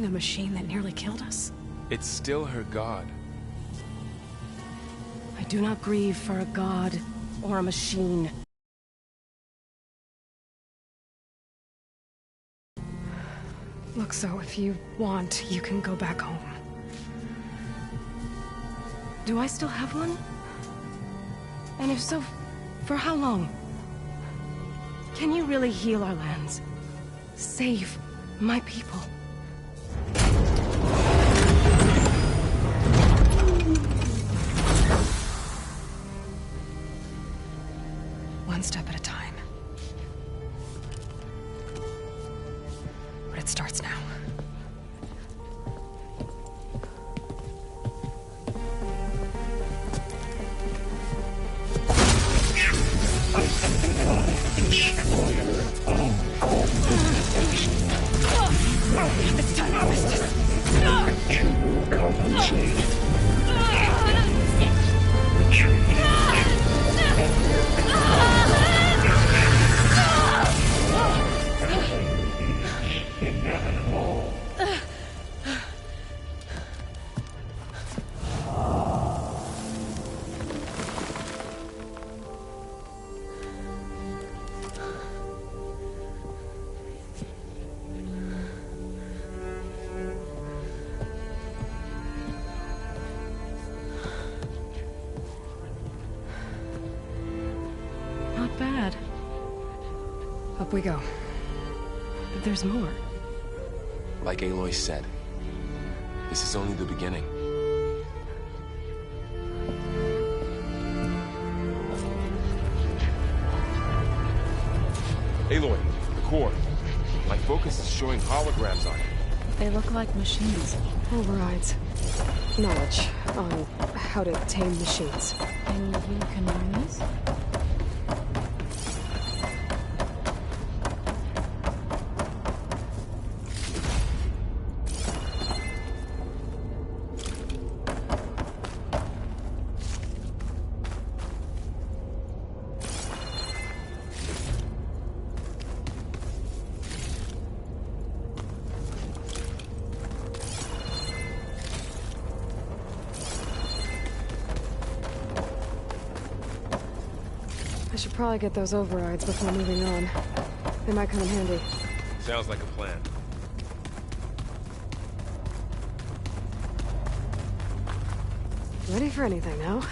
fighting a machine that nearly killed us? It's still her god. I do not grieve for a god or a machine. Look, so if you want, you can go back home. Do I still have one? And if so, for how long? Can you really heal our lands? Save my people? One step at a time. But it starts now. It's time to compensate. Not bad. Up we go. But there's more. Like Aloy said, this is only the beginning. Aloy, the core. My focus is showing holograms on it. They look like machines. Overrides. Knowledge on how to tame machines. And you can learn this? I should probably get those overrides before moving on. They might come in handy. Sounds like a plan. Ready for anything now?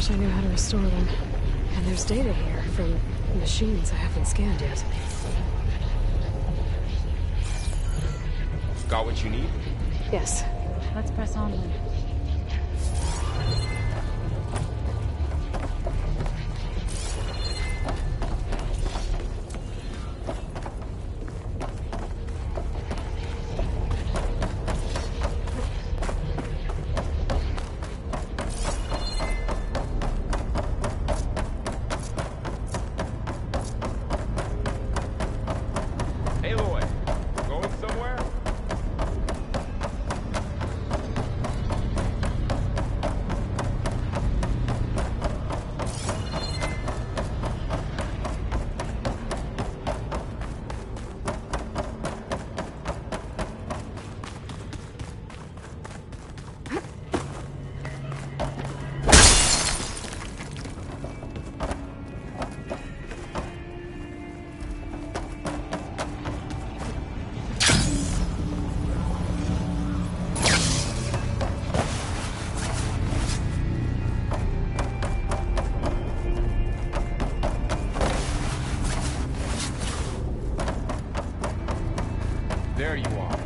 I knew how to restore them. And there's data here from machines I haven't scanned yet. Got what you need? Yes. Let's press on then. Aloy, going somewhere? There you are.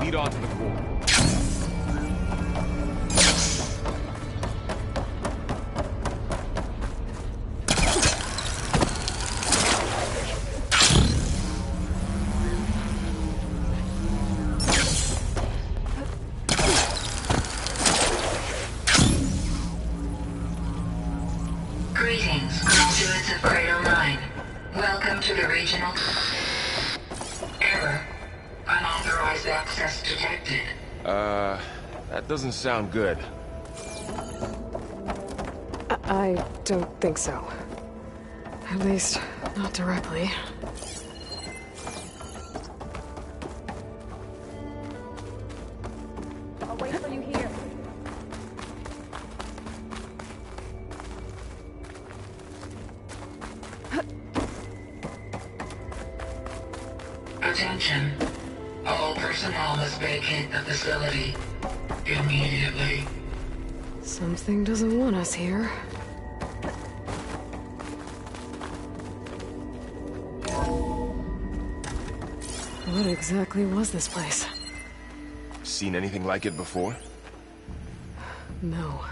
Lead on to the core. Greetings, constituents of Cradle 9. Welcome to the regional... Error. Unauthorized access detected. That doesn't sound good. I don't think so. At least, not directly. I'll wait for you here. Attention. All personnel must vacate the facility. Immediately. Something doesn't want us here. What exactly was this place? Seen anything like it before? No.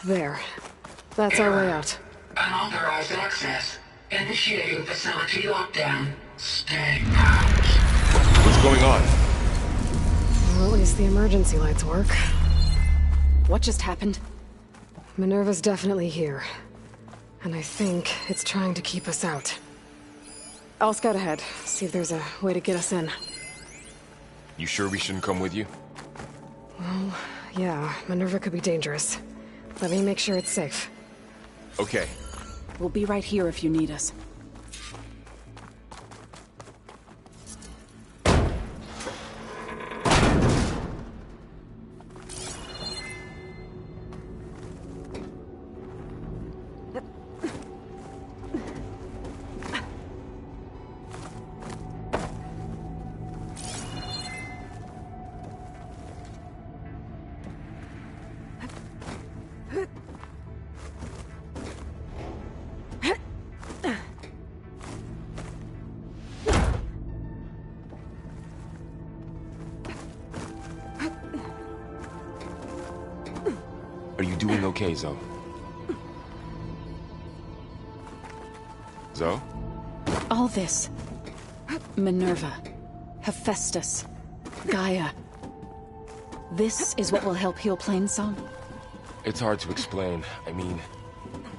There. That's our way out. Unauthorized access. Initiating facility lockdown. Stay out. What's going on? Well, at least the emergency lights work. What just happened? Minerva's definitely here. And I think it's trying to keep us out. I'll scout ahead, see if there's a way to get us in. You sure we shouldn't come with you? Well, yeah, Minerva could be dangerous. Let me make sure it's safe. Okay. We'll be right here if you need us. Are you doing okay, Zoe? Zoe? All this. Minerva. Hephaestus. Gaia. This is what will help heal Plainsong? It's hard to explain. I mean,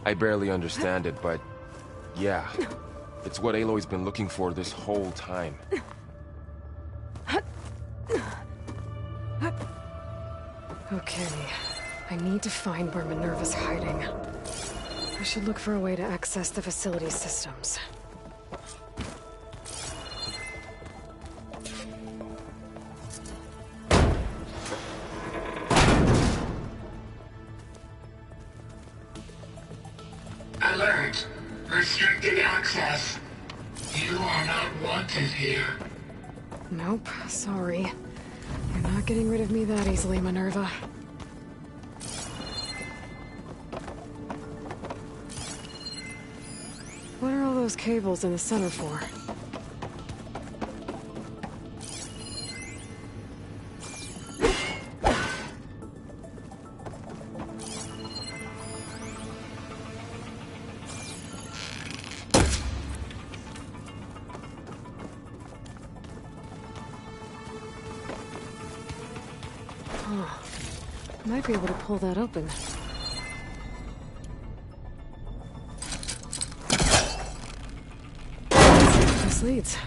I barely understand it, but... yeah. It's what Aloy's been looking for this whole time. Okay. I need to find where Minerva's hiding. I should look for a way to access the facility systems. Alert. Restricted access. You are not wanted here. Nope, sorry. You're not getting rid of me that easily, Minerva. What are all those cables in the center for? Might be able to pull that open. This leads.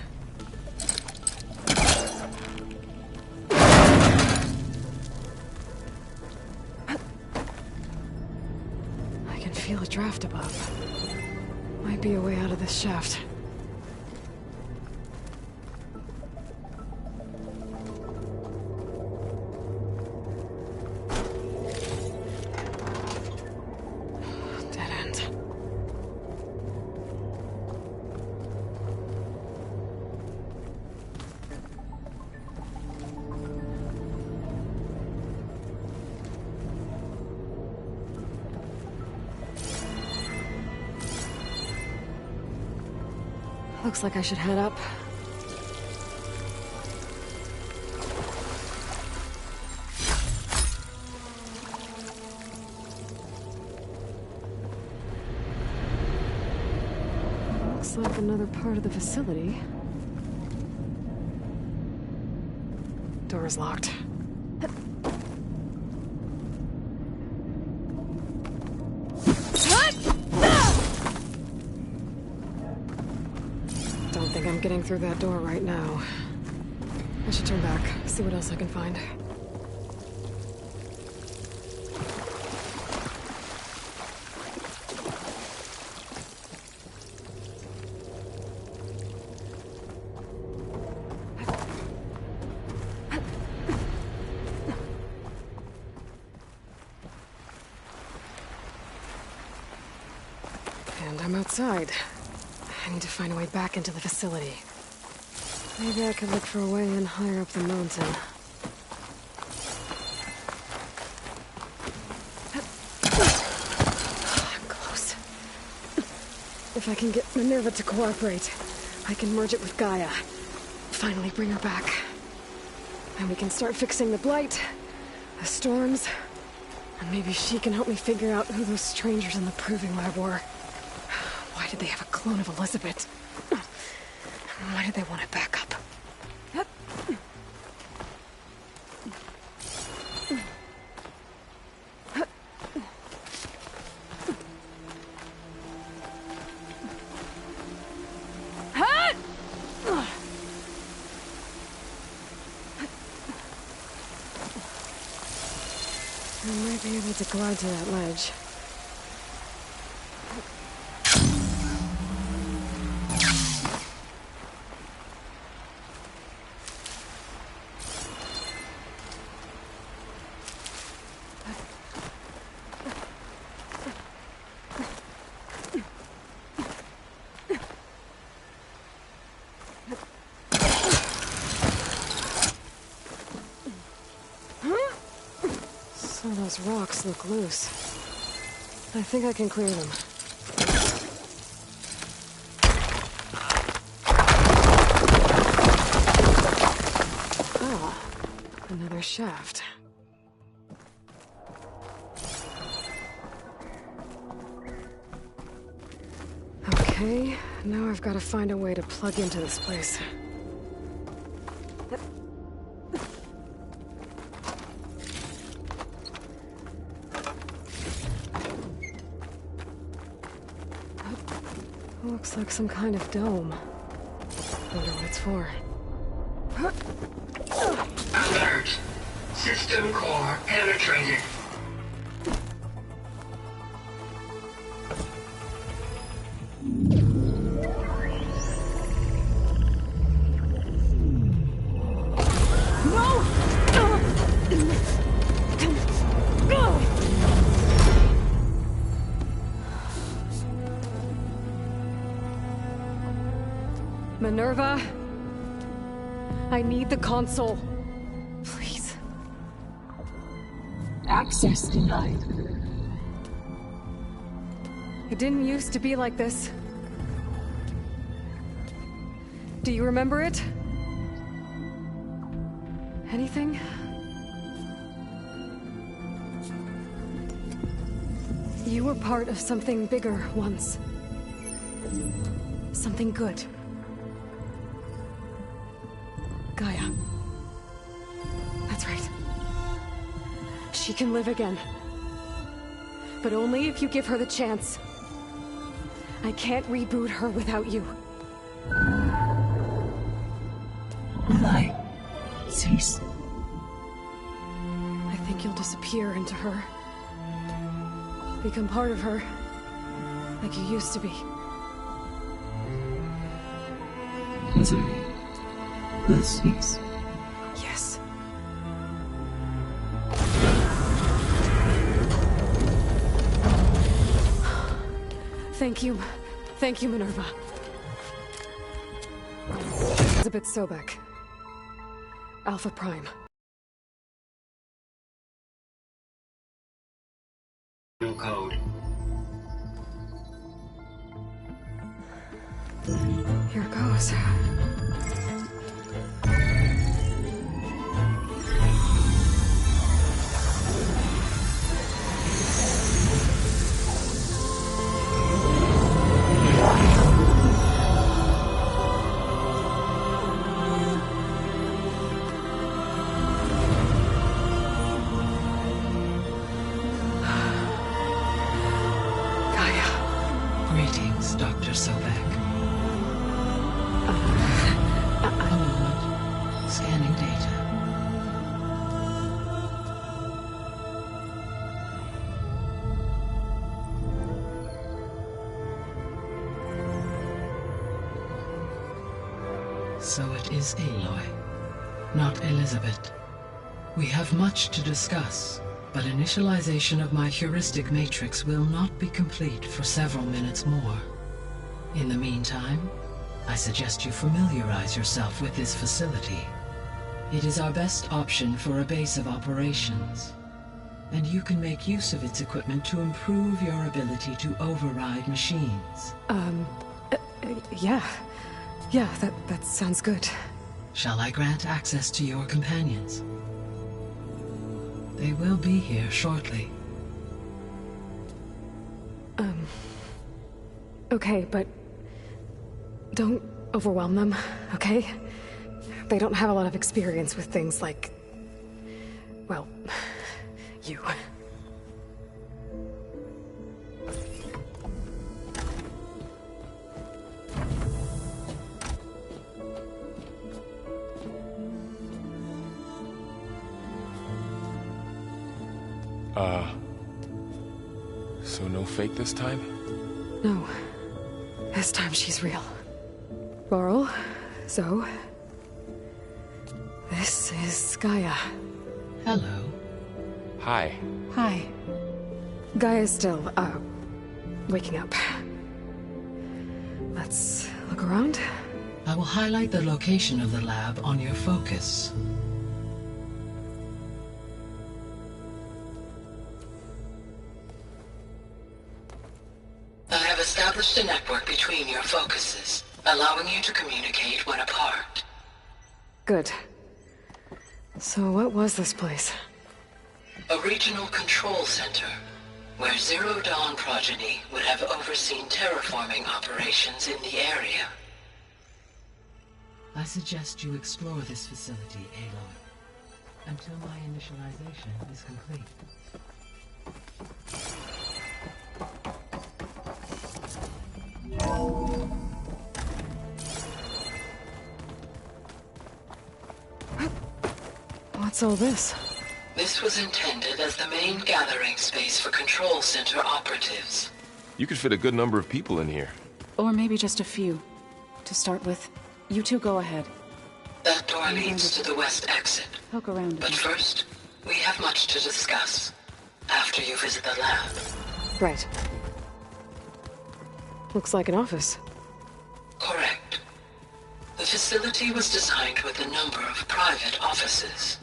I can feel a draft above. Might be a way out of this shaft. Looks like I should head up. Looks like another part of the facility. Door's locked. Don't think I'm getting through that door right now. I should turn back, see what else I can find. And I'm outside. I need to find a way back into the facility. Maybe I could look for a way in higher up the mountain. I'm close. If I can get Minerva to cooperate, I can merge it with Gaia. Finally bring her back. And we can start fixing the Blight, the storms, and maybe she can help me figure out who those strangers in the Proving Lab were. Why did they have a clone of Elizabeth? Why did they want it back up? I might be able to glide to that ledge. Some of those rocks look loose. I think I can clear them. Ah, another shaft. Okay, now I've got to find a way to plug into this place. Looks like some kind of dome. Wonder what it's for. Alert. System core penetrated. Minerva, I need the console. Please. Access denied. It didn't used to be like this. Do you remember it? Anything? You were part of something bigger once. Something good. Gaia. That's right. She can live again. But only if you give her the chance. I can't reboot her without you. Light. Cease. I think you'll disappear into her. Become part of her. Like you used to be. Desiree. The cease. Yes. Thank you. Thank you, Minerva. Elizabeth Sobek. Alpha Prime. Code. Here it goes. Greetings, Dr. Sobek. A moment. Scanning data. So it is Aloy, not Elizabeth. We have much to discuss, but initialization of my heuristic matrix will not be complete for several minutes more. In the meantime, I suggest you familiarize yourself with this facility. It is our best option for a base of operations, and you can make use of its equipment to improve your ability to override machines. Yeah. Yeah, that sounds good. Shall I grant access to your companions? They will be here shortly. Okay, but don't overwhelm them, okay? They don't have a lot of experience with things like, well, you. So no fake this time? No. This time she's real. Laurel, Zoe. This is Gaia. Hello. Hi. Hi. Gaia's still, waking up. Let's look around. I will highlight the location of the lab on your focus. I have established a network between your focuses, allowing you to communicate when apart. Good. So what was this place? A regional control center, where Zero Dawn progeny would have overseen terraforming operations in the area. I suggest you explore this facility, Aloy, until my initialization is complete. What's all this? This was intended as the main gathering space for control center operatives. You could fit a good number of people in here. Or maybe just a few. To start with, you two go ahead. That door leads to the west exit. Poke around a But bit. first, we have much to discuss. After you visit the lab. Right. Looks like an office. Correct. The facility was designed with a number of private offices.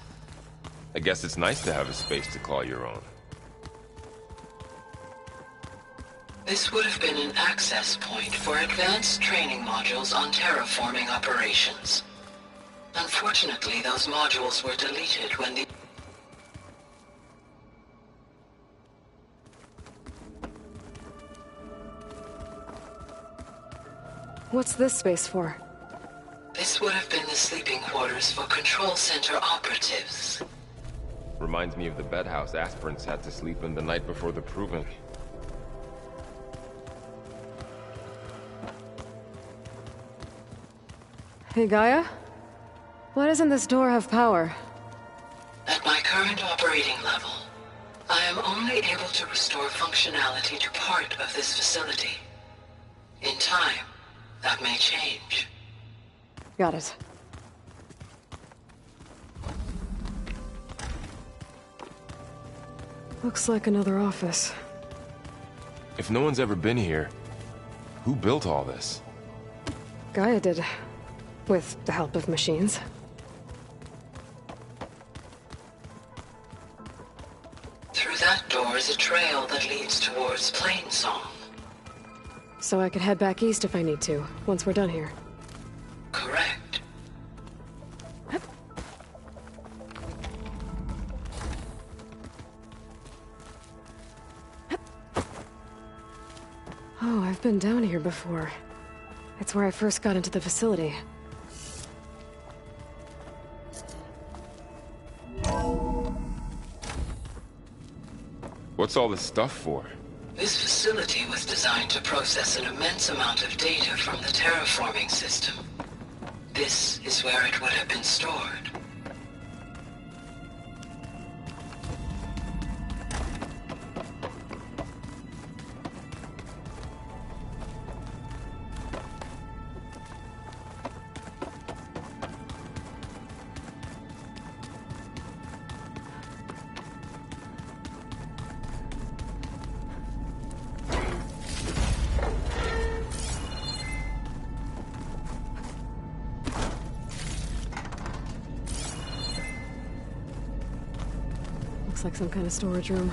I guess it's nice to have a space to call your own. This would have been an access point for advanced training modules on terraforming operations. Unfortunately, those modules were deleted when the... What's this space for? This would have been the sleeping quarters for control center operatives. Reminds me of the bedhouse aspirants had to sleep in the night before the proving. Hey, Gaia? Why doesn't this door have power? At my current operating level, I am only able to restore functionality to part of this facility. In time, that may change. Got it. Looks like another office. If no one's ever been here, who built all this? Gaia did. With the help of machines. Through that door is a trail that leads towards Plainsong. So I could head back east if I need to, once we're done here. Oh, I've been down here before. It's where I first got into the facility. What's all this stuff for? This facility was designed to process an immense amount of data from the terraforming system. This is where it would have been stored. Looks like some kind of storage room.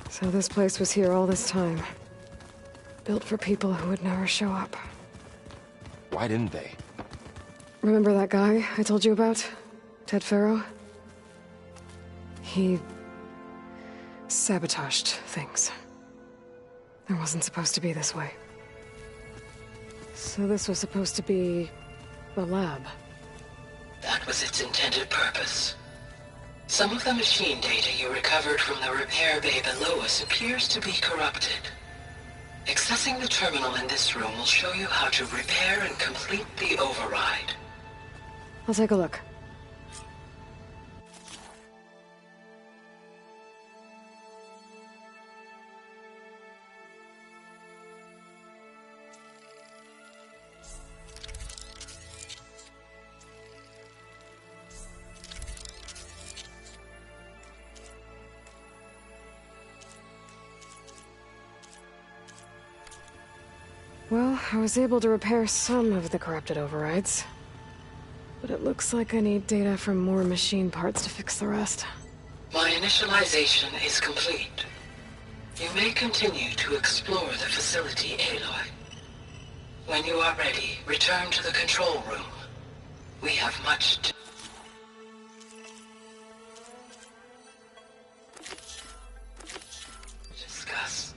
So this place was here all this time. Built for people who would never show up. Why didn't they? Remember that guy I told you about? Ted Faro? He sabotaged things. It wasn't supposed to be this way. So this was supposed to be the lab. That was its intended purpose. Some of the machine data you recovered from the repair bay below us appears to be corrupted. Accessing the terminal in this room will show you how to repair and complete the override. I'll take a look. Well, I was able to repair some of the corrupted overrides. But it looks like I need data from more machine parts to fix the rest. My initialization is complete. You may continue to explore the facility, Aloy. When you are ready, return to the control room. We have much to discuss.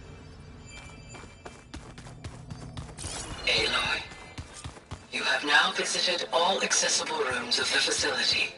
Aloy, you have now visited all accessible rooms of the facility.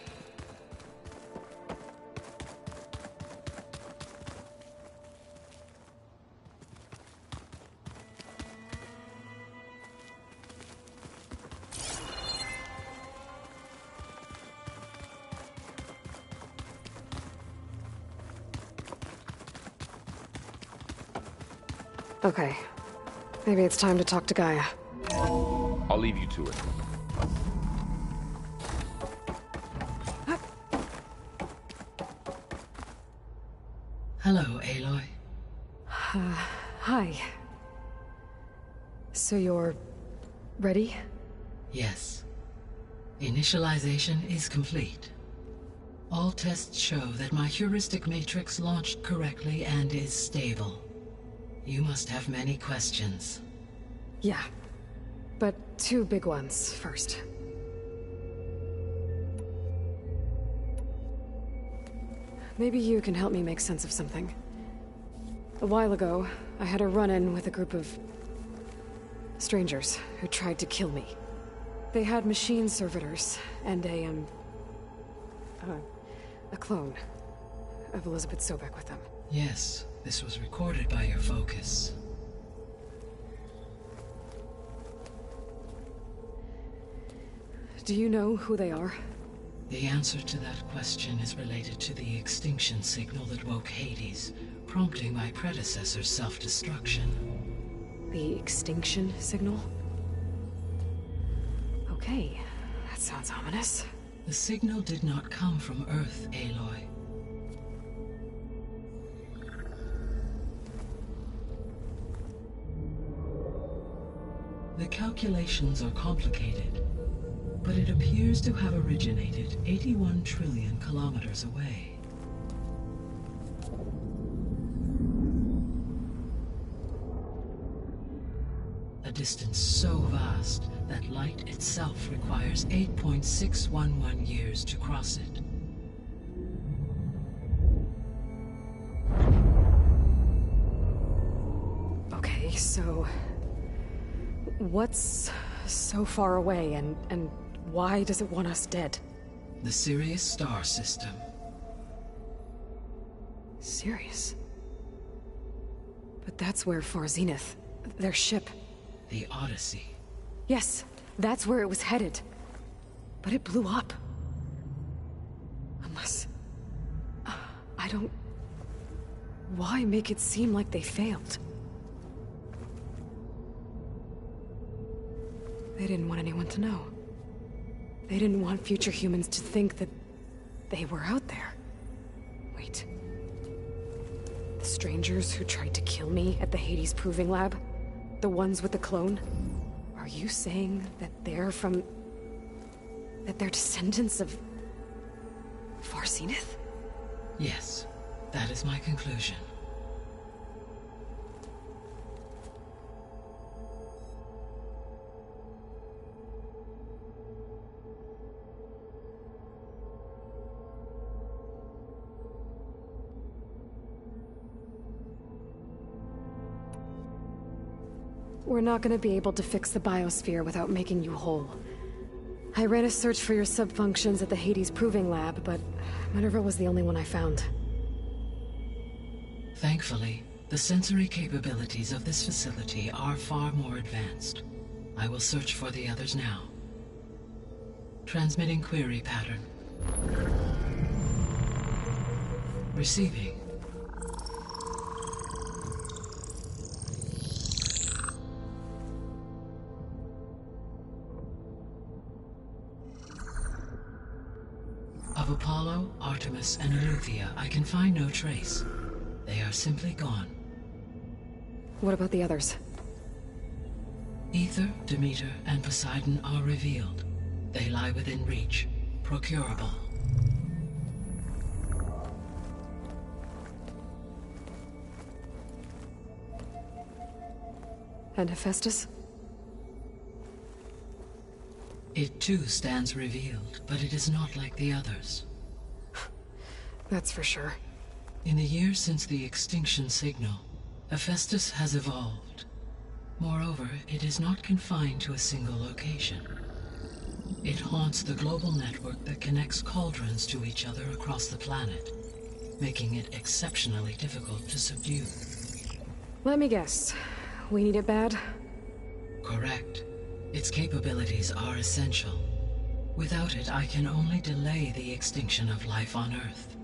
Okay. Maybe it's time to talk to Gaia. I'll leave you to it. Hello, Aloy. Hi. So you're ready? Yes. Initialization is complete. All tests show that my heuristic matrix launched correctly and is stable. You must have many questions. Yeah. But two big ones first. Maybe you can help me make sense of something. A while ago, I had a run-in with a group of strangers who tried to kill me. They had machine servitors and a clone of Elizabeth Sobek with them. Yes, this was recorded by your focus. Do you know who they are? The answer to that question is related to the extinction signal that woke Hades, prompting my predecessor's self-destruction. The extinction signal? Okay, that sounds ominous. The signal did not come from Earth, Aloy. The calculations are complicated, but it appears to have originated 81 trillion kilometers away. a distance so vast that light itself requires 8.611 years to cross it. Okay, so... what's so far away, and why does it want us dead? The Sirius star system. Sirius? But that's where Far Zenith, their ship... The Odyssey. Yes, that's where it was headed. But it blew up. Unless... I don't... Why make it seem like they failed? They didn't want anyone to know. They didn't want future humans to think that they were out there. Wait. The strangers who tried to kill me at the Hades Proving Lab? The ones with the clone? Are you saying that they're from... that they're descendants of... Far Zenith? Yes, that is my conclusion. We're not gonna be able to fix the biosphere without making you whole. I ran a search for your subfunctions at the Hades Proving Lab, but Minerva was the only one I found. Thankfully, the sensory capabilities of this facility are far more advanced. I will search for the others now. Transmitting query pattern. Receiving. Of Apollo, Artemis, and Eleuthia, I can find no trace. They are simply gone. What about the others? Aether, Demeter, and Poseidon are revealed. They lie within reach, procurable. And Hephaestus? It too stands revealed, but it is not like the others. That's for sure. In the years since the extinction signal, Hephaestus has evolved. Moreover, it is not confined to a single location. It haunts the global network that connects cauldrons to each other across the planet, making it exceptionally difficult to subdue. Let me guess. We need it bad? Correct. Its capabilities are essential. Without it, I can only delay the extinction of life on Earth.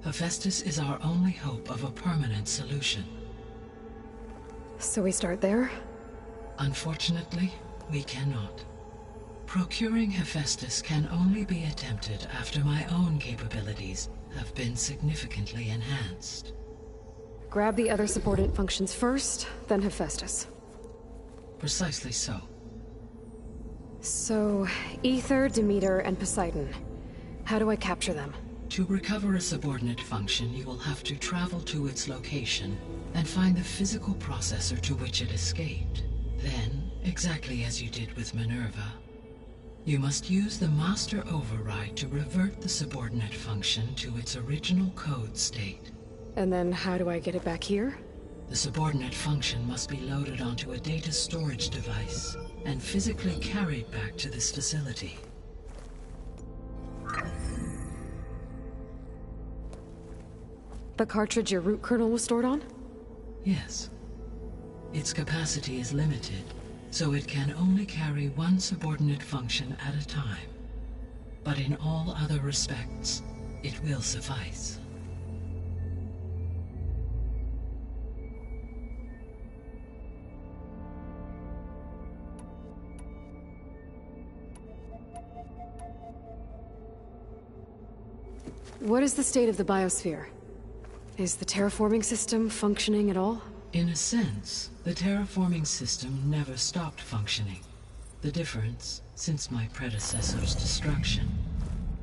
Hephaestus is our only hope of a permanent solution. So we start there? Unfortunately, we cannot. Procuring Hephaestus can only be attempted after my own capabilities have been significantly enhanced. Grab the other subordinate functions first, then Hephaestus. Precisely so. So, Aether, Demeter, and Poseidon. How do I capture them? To recover a subordinate function, you will have to travel to its location and find the physical processor to which it escaped. Then, exactly as you did with Minerva, you must use the master override to revert the subordinate function to its original code state. And then how do I get it back here? The subordinate function must be loaded onto a data storage device and physically carried back to this facility. The cartridge your root kernel was stored on? Yes. Its capacity is limited, so it can only carry one subordinate function at a time. But in all other respects, it will suffice. What is the state of the biosphere? Is the terraforming system functioning at all? In a sense, the terraforming system never stopped functioning. The difference, since my predecessor's destruction,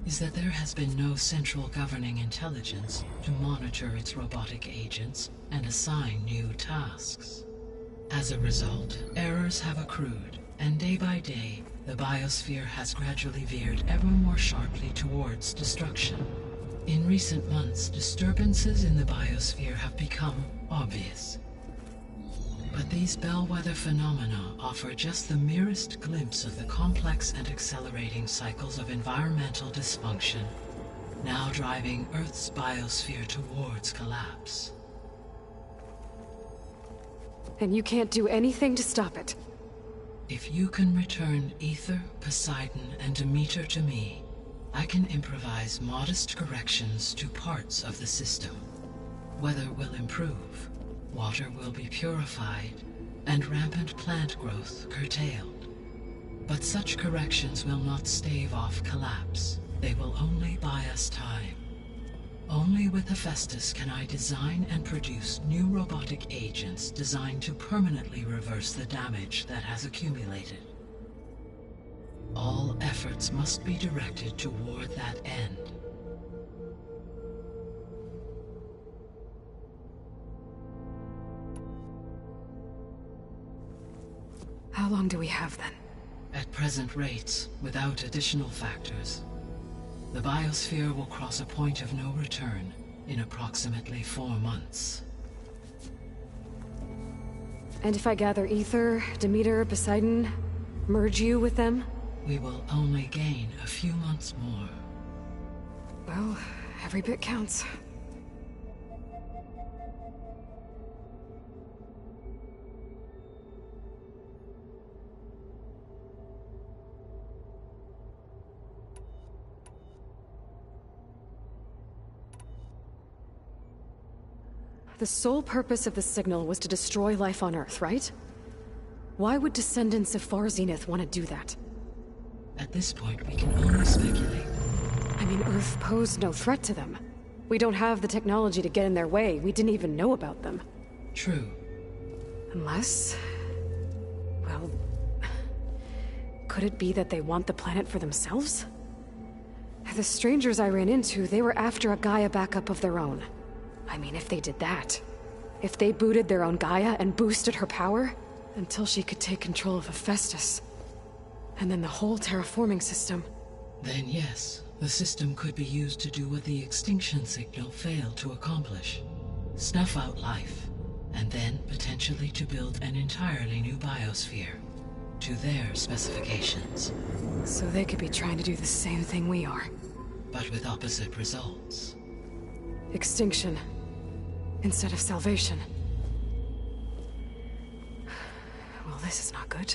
is that there has been no central governing intelligence to monitor its robotic agents and assign new tasks. As a result, errors have accrued, and day by day, the biosphere has gradually veered ever more sharply towards destruction. In recent months, disturbances in the biosphere have become obvious. But these bellwether phenomena offer just the merest glimpse of the complex and accelerating cycles of environmental dysfunction, now driving Earth's biosphere towards collapse. And you can't do anything to stop it? If you can return Aether, Poseidon, and Demeter to me, I can improvise modest corrections to parts of the system. Weather will improve, water will be purified, and rampant plant growth curtailed. But such corrections will not stave off collapse. They will only buy us time. Only with Hephaestus can I design and produce new robotic agents designed to permanently reverse the damage that has accumulated. All efforts must be directed toward that end. How long do we have then? At present rates, without additional factors, the biosphere will cross a point of no return in approximately 4 months. And if I gather Aether, Demeter, Poseidon, merge you with them? We will only gain a few months more. Well, every bit counts. The sole purpose of the signal was to destroy life on Earth, right? Why would descendants of Far Zenith want to do that? At this point, we can only speculate. I mean, Earth posed no threat to them. We don't have the technology to get in their way. We didn't even know about them. True. Unless... well... could it be that they want the planet for themselves? The strangers I ran into, they were after a Gaia backup of their own. I mean, if they did that... if they booted their own Gaia and boosted her power... until she could take control of Hephaestus... and then the whole terraforming system... Then yes, the system could be used to do what the extinction signal failed to accomplish. Snuff out life, and then potentially to build an entirely new biosphere. To their specifications. So they could be trying to do the same thing we are. But with opposite results. Extinction. Instead of salvation. Well, this is not good.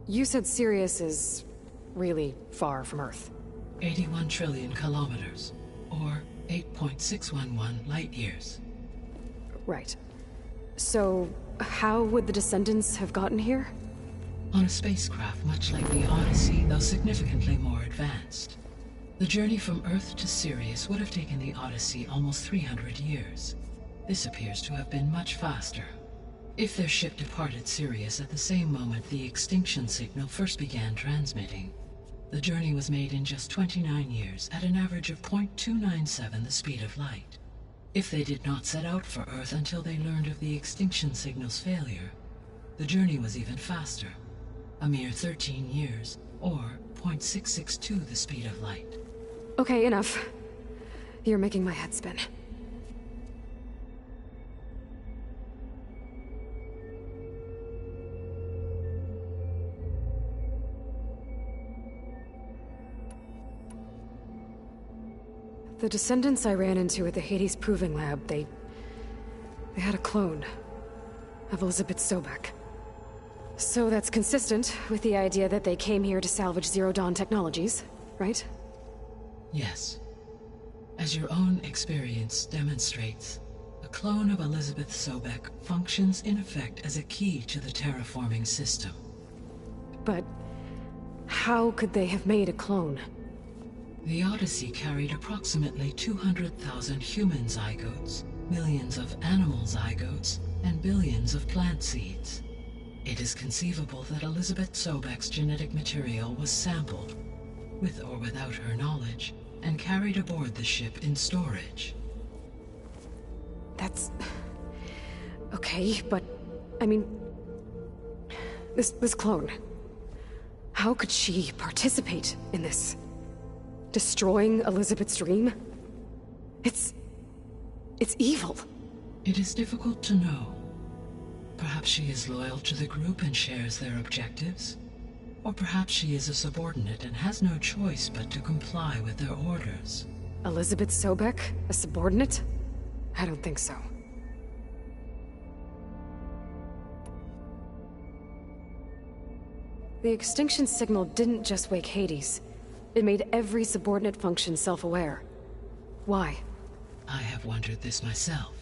You said Sirius is really far from Earth. 81 trillion kilometers, or 8.611 light years. Right. So, how would the Descendants have gotten here? On a spacecraft much like the Odyssey, though significantly more advanced. The journey from Earth to Sirius would have taken the Odyssey almost 300 years. This appears to have been much faster. If their ship departed Sirius at the same moment the extinction signal first began transmitting, the journey was made in just 29 years at an average of 0.297 the speed of light. If they did not set out for Earth until they learned of the extinction signal's failure, the journey was even faster, a mere 13 years, or 0.662 the speed of light. Okay, enough. You're making my head spin. The Descendants I ran into at the Hades Proving Lab, they had a clone of Elizabeth Sobek. So that's consistent with the idea that they came here to salvage Zero Dawn technologies, right? Yes. As your own experience demonstrates, a clone of Elizabeth Sobek functions in effect as a key to the terraforming system. But how could they have made a clone? The Odyssey carried approximately 200,000 human zygotes, millions of animal zygotes, and billions of plant seeds. It is conceivable that Elizabeth Sobek's genetic material was sampled, with or without her knowledge, and carried aboard the ship in storage. That's... okay, but... I mean... This clone... How could she participate in this? Destroying Elizabeth's dream? It's evil. It is difficult to know. Perhaps she is loyal to the group and shares their objectives. Or perhaps she is a subordinate and has no choice but to comply with their orders. Elizabeth Sobek? A subordinate? I don't think so. The extinction signal didn't just wake Hades. It made every subordinate function self-aware. Why? I have wondered this myself.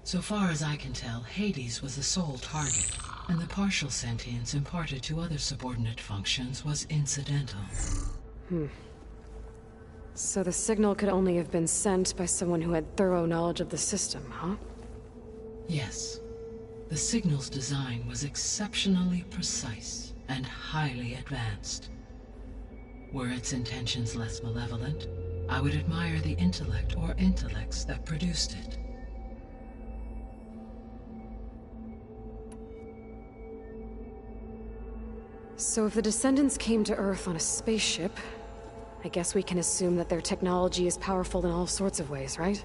So far as I can tell, Hades was the sole target, and the partial sentience imparted to other subordinate functions was incidental. So the signal could only have been sent by someone who had thorough knowledge of the system, huh? Yes. The signal's design was exceptionally precise and highly advanced. Were its intentions less malevolent, I would admire the intellect or intellects that produced it. So if the Descendants came to Earth on a spaceship, I guess we can assume that their technology is powerful in all sorts of ways, right?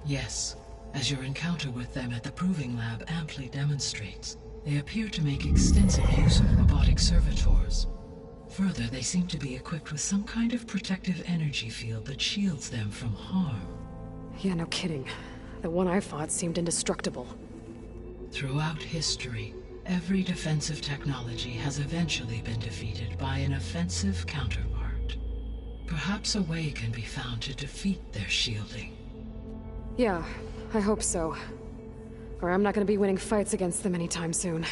Yes, as your encounter with them at the Proving Lab amply demonstrates, they appear to make extensive use of robotic servitors. Further, they seem to be equipped with some kind of protective energy field that shields them from harm. Yeah, no kidding. The one I fought seemed indestructible. Throughout history, every defensive technology has eventually been defeated by an offensive counterpart. Perhaps a way can be found to defeat their shielding. Yeah, I hope so. Or I'm not gonna be winning fights against them anytime soon.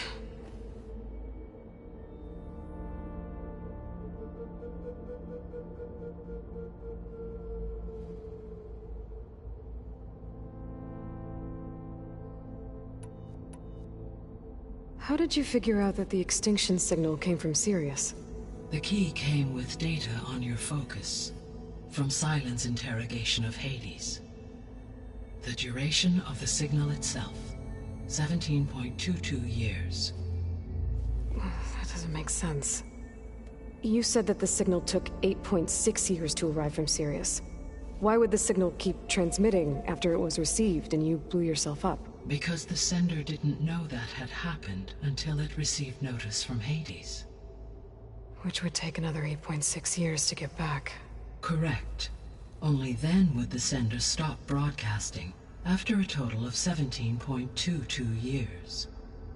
How did you figure out that the extinction signal came from Sirius? The key came with data on your focus, from Silent's interrogation of Hades. The duration of the signal itself, 17.22 years. That doesn't make sense. You said that the signal took 8.6 years to arrive from Sirius. Why would the signal keep transmitting after it was received and you blew yourself up? Because the sender didn't know that had happened until it received notice from Hades. Which would take another 8.6 years to get back. Correct. Only then would the sender stop broadcasting, after a total of 17.22 years.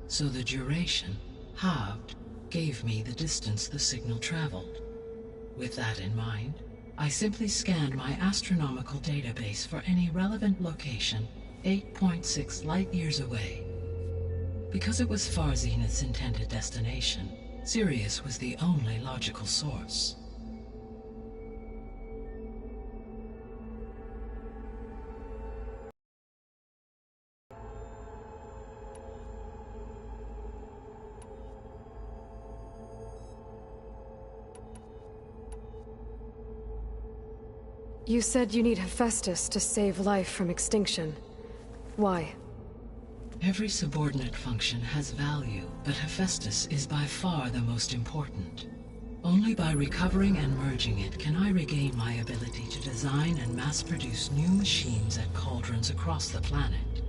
So the duration, halved, gave me the distance the signal traveled. With that in mind, I simply scanned my astronomical database for any relevant location 8.6 light-years away. Because it was Far Zenith's intended destination, Sirius was the only logical source. You said you need Hephaestus to save life from extinction. Why? Every subordinate function has value, but Hephaestus is by far the most important. Only by recovering and merging it can I regain my ability to design and mass-produce new machines at cauldrons across the planet.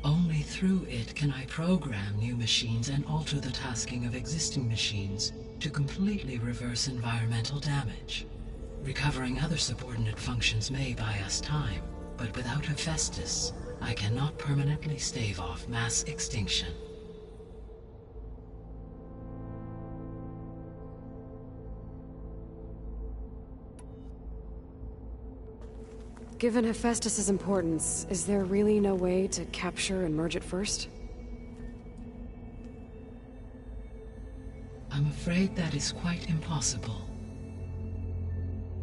Only through it can I program new machines and alter the tasking of existing machines to completely reverse environmental damage. Recovering other subordinate functions may buy us time, but without Hephaestus, I cannot permanently stave off mass extinction. Given Hephaestus's importance, is there really no way to capture and merge it first? I'm afraid that is quite impossible.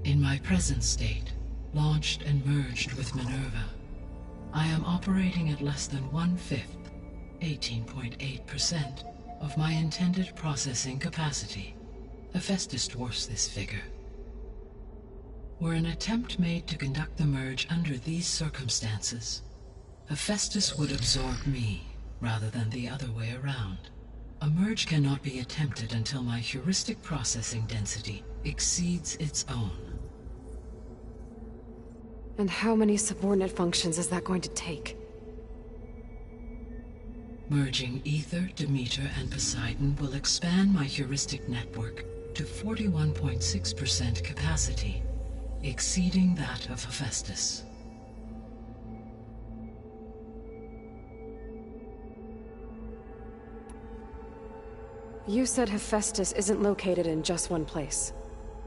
In my present state, launched and merged with Minerva, I am operating at less than 1/5, 18.8%, of my intended processing capacity. Hephaestus dwarfs this figure. Were an attempt made to conduct the merge under these circumstances, Hephaestus would absorb me, rather than the other way around. A merge cannot be attempted until my heuristic processing density exceeds its own. And how many subordinate functions is that going to take? Merging Ether, Demeter, and Poseidon will expand my heuristic network to 41.6% capacity, exceeding that of Hephaestus. You said Hephaestus isn't located in just one place.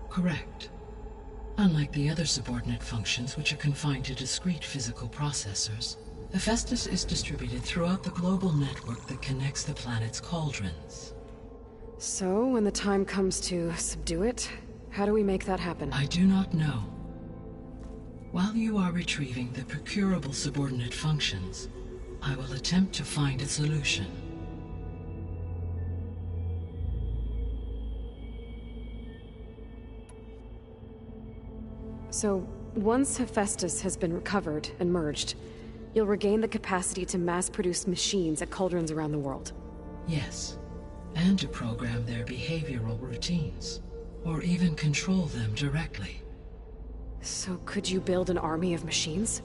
Correct. Unlike the other subordinate functions, which are confined to discrete physical processors, Hephaestus is distributed throughout the global network that connects the planet's cauldrons. So, when the time comes to subdue it, how do we make that happen? I do not know. While you are retrieving the procurable subordinate functions, I will attempt to find a solution. So, once Hephaestus has been recovered and merged, you'll regain the capacity to mass-produce machines at cauldrons around the world. Yes, and to program their behavioral routines, or even control them directly. So could you build an army of machines?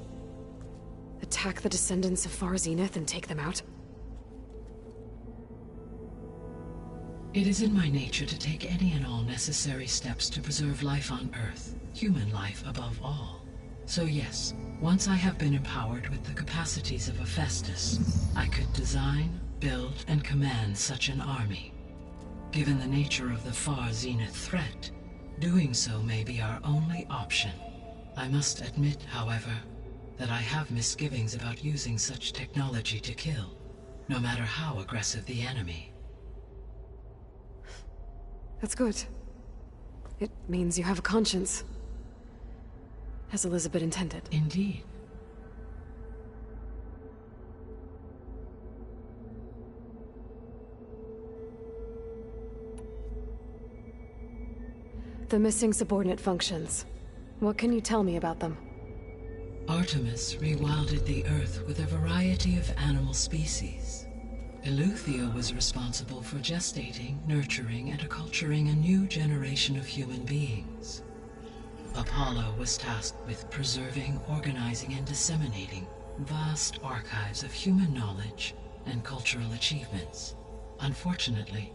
Attack the descendants of Far Zenith and take them out? It is in my nature to take any and all necessary steps to preserve life on Earth, human life above all. So yes, once I have been empowered with the capacities of Hephaestus, I could design, build, and command such an army. Given the nature of the Far Zenith threat, doing so may be our only option. I must admit, however, that I have misgivings about using such technology to kill, no matter how aggressive the enemy. That's good. It means you have a conscience. As Elizabeth intended. Indeed. The missing subordinate functions. What can you tell me about them? Artemis rewilded the Earth with a variety of animal species. Eleuthia was responsible for gestating, nurturing, and acculturating a new generation of human beings. Apollo was tasked with preserving, organizing, and disseminating vast archives of human knowledge and cultural achievements. Unfortunately,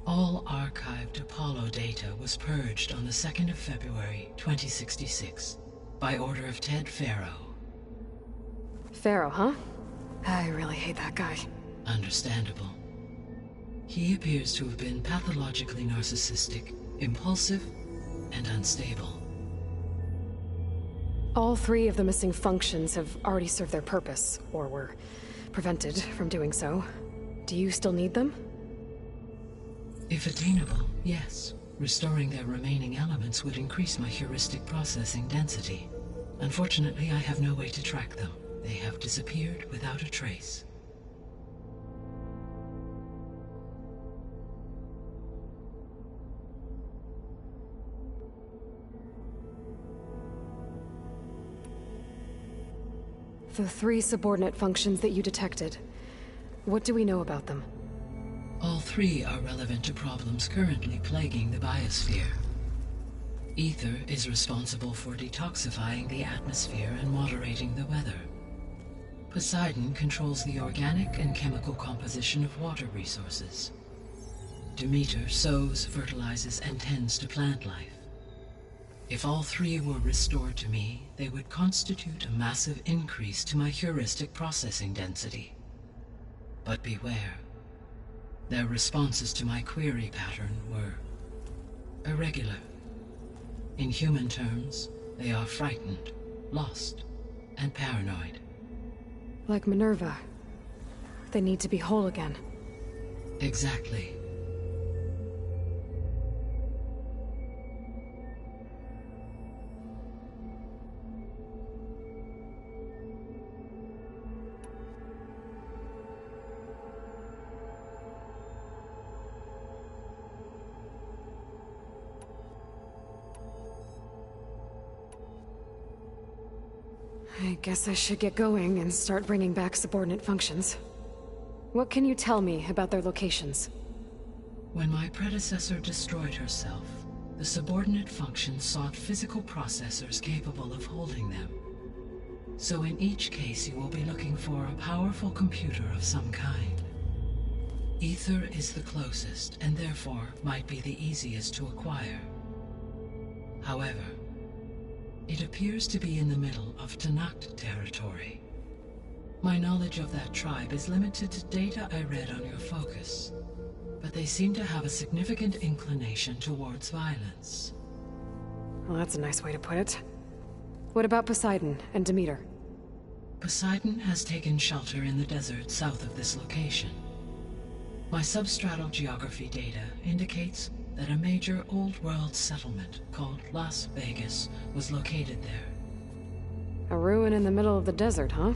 all archived Apollo data was purged on the 2nd of February, 2066, by order of Ted Faro. Pharaoh, huh? I really hate that guy. Understandable. He appears to have been pathologically narcissistic, impulsive, and unstable. All 3 of the missing functions have already served their purpose, or were prevented from doing so. Do you still need them? If attainable, yes. Restoring their remaining elements would increase my heuristic processing density. Unfortunately, I have no way to track them. They have disappeared without a trace. The 3 subordinate functions that you detected. What do we know about them? All 3 are relevant to problems currently plaguing the biosphere. Ether is responsible for detoxifying the atmosphere and moderating the weather. Poseidon controls the organic and chemical composition of water resources. Demeter sows, fertilizes, and tends to plant life. If all 3 were restored to me, they would constitute a massive increase to my heuristic processing density. But beware. Their responses to my query pattern were irregular. In human terms, they are frightened, lost, and paranoid. Like Minerva. They need to be whole again. Exactly. I guess I should get going and start bringing back subordinate functions. What can you tell me about their locations? When my predecessor destroyed herself, the subordinate functions sought physical processors capable of holding them. So in each case you will be looking for a powerful computer of some kind. Ether is the closest, and therefore might be the easiest to acquire. However, it appears to be in the middle of Tenakth territory. My knowledge of that tribe is limited to data I read on your focus, but they seem to have a significant inclination towards violence. Well, that's a nice way to put it. What about Poseidon and Demeter? Poseidon has taken shelter in the desert south of this location. My substratal geography data indicates that a major old-world settlement called Las Vegas was located there. A ruin in the middle of the desert, huh?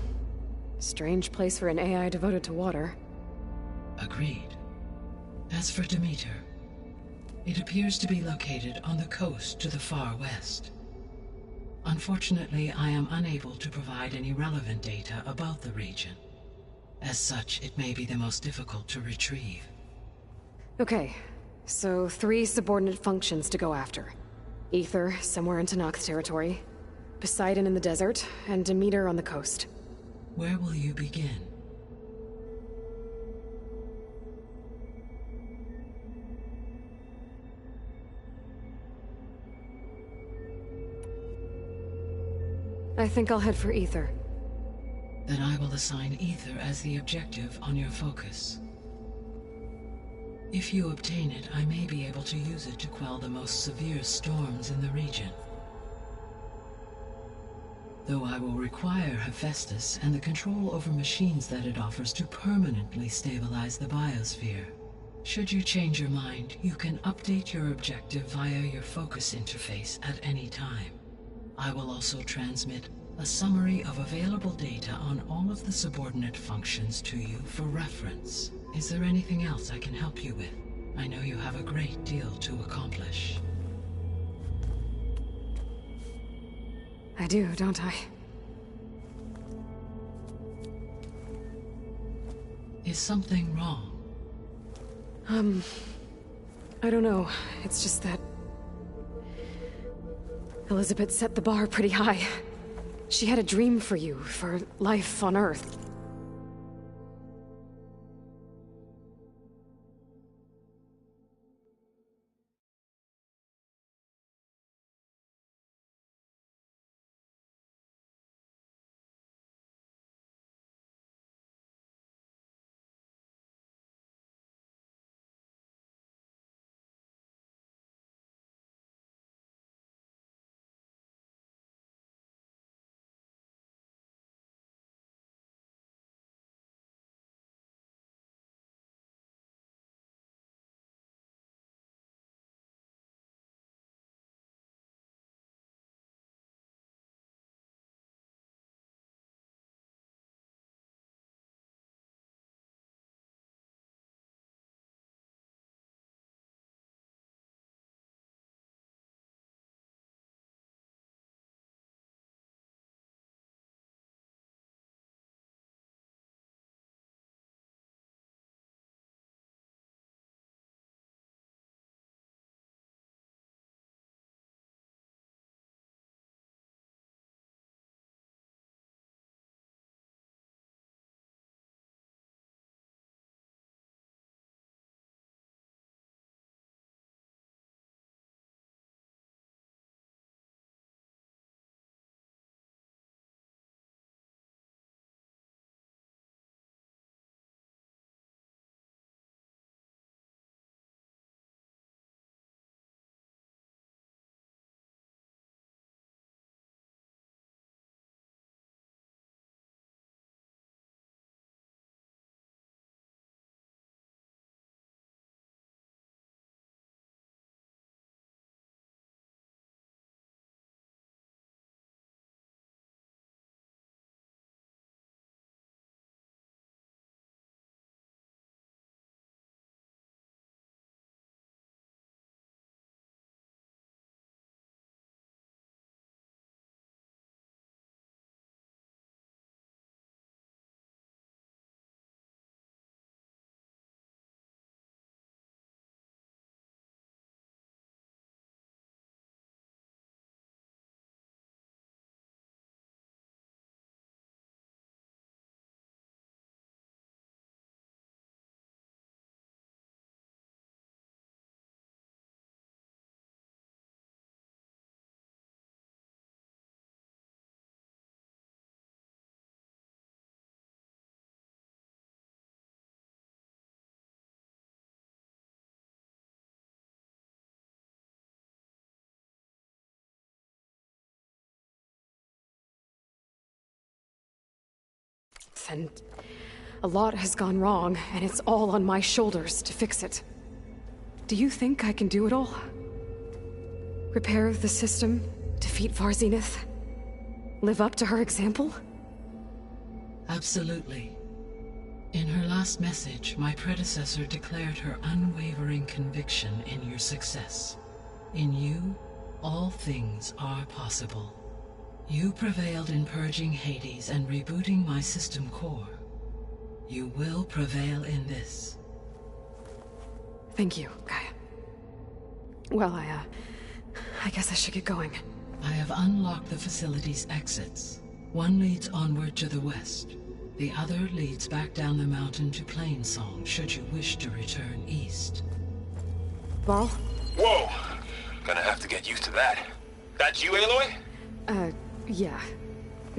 Strange place for an AI devoted to water. Agreed. As for Demeter, it appears to be located on the coast to the far west. Unfortunately, I am unable to provide any relevant data about the region. As such, it may be the most difficult to retrieve. Okay, so 3 subordinate functions to go after. Ether, somewhere in Tenakth territory. Poseidon in the desert, and Demeter on the coast. Where will you begin? I think I'll head for Ether. Then I will assign Ether as the objective on your focus. If you obtain it, I may be able to use it to quell the most severe storms in the region. Though I will require Hephaestus and the control over machines that it offers to permanently stabilize the biosphere. Should you change your mind, you can update your objective via your focus interface at any time. I will also transmit a summary of available data on all of the subordinate functions to you for reference. Is there anything else I can help you with? I know you have a great deal to accomplish. I do, don't I? Is something wrong? I don't know. It's just that Elizabeth set the bar pretty high. She had a dream for you, for life on Earth. Earth, and a lot has gone wrong, and it's all on my shoulders to fix it. Do you think I can do it all? Repair the system, defeat Varzenith, live up to her example? Absolutely. In her last message, my predecessor declared her unwavering conviction in your success. In you, all things are possible. You prevailed in purging Hades and rebooting my system core. You will prevail in this. Thank you, Gaia. Well, I guess I should get going. I have unlocked the facility's exits. One leads onward to the west. The other leads back down the mountain to Plainsong, should you wish to return east. Varl? Whoa! Gonna have to get used to that. That's you, Aloy? Yeah.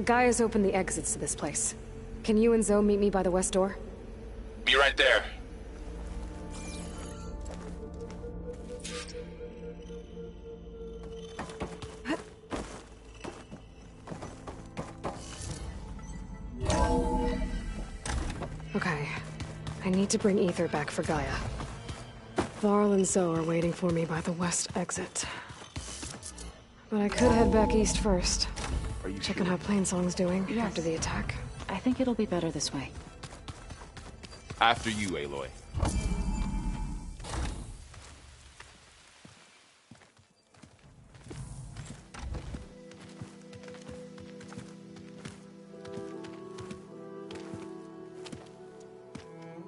Gaia's opened the exits to this place. Can you and Zoe meet me by the west door? Be right there. Okay. I need to bring Ether back for Gaia. Varl and Zoe are waiting for me by the west exit. But I could head back east first. Are you Checking how Plainsong's doing Yes. after the attack. I think it'll be better this way. After you, Aloy.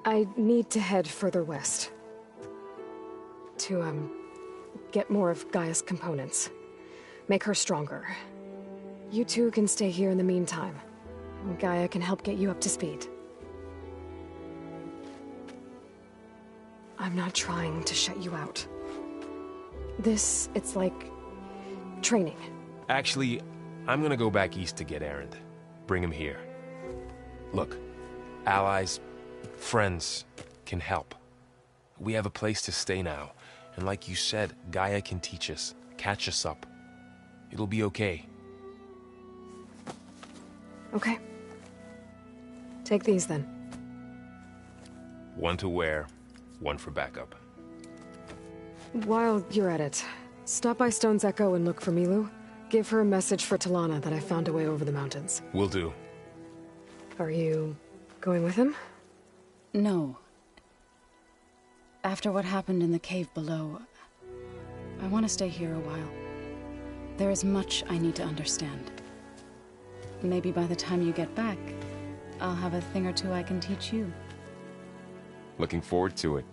I need to head further west. To, get more of Gaia's components. Make her stronger. You two can stay here in the meantime. And Gaia can help get you up to speed. I'm not trying to shut you out. It's like training. Actually, I'm gonna go back east to get Erend. Bring him here. Look, allies, friends can help. We have a place to stay now, and like you said, Gaia can teach us, catch us up. It'll be okay. Okay. Take these then. One to wear, one for backup. While you're at it, stop by Stone's Echo and look for Milu. Give her a message for Talana that I found a way over the mountains. Will do. Are you going with him? No. After what happened in the cave below, I want to stay here a while. There is much I need to understand. Maybe by the time you get back, I'll have a thing or two I can teach you. Looking forward to it.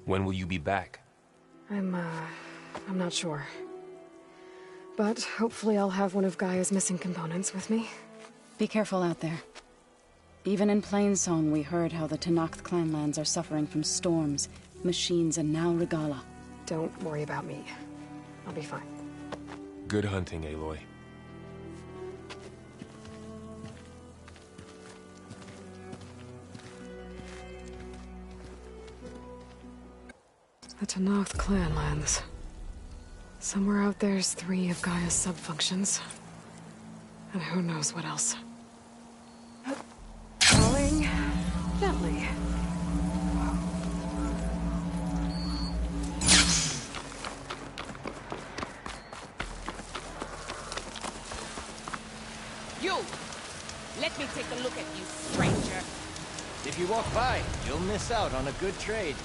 When will you be back? I'm not sure. But hopefully I'll have one of Gaia's missing components with me. Be careful out there. Even in Plainsong, we heard how the Tenakth clanlands are suffering from storms, machines, and now Regalla. Don't worry about me. I'll be fine. Good hunting, Aloy. The Tenakth clanlands. Somewhere out there's 3 of Gaia's subfunctions. And who knows what else. Falling gently. You! Let me take a look at you, stranger. If you walk by, you'll miss out on a good trade.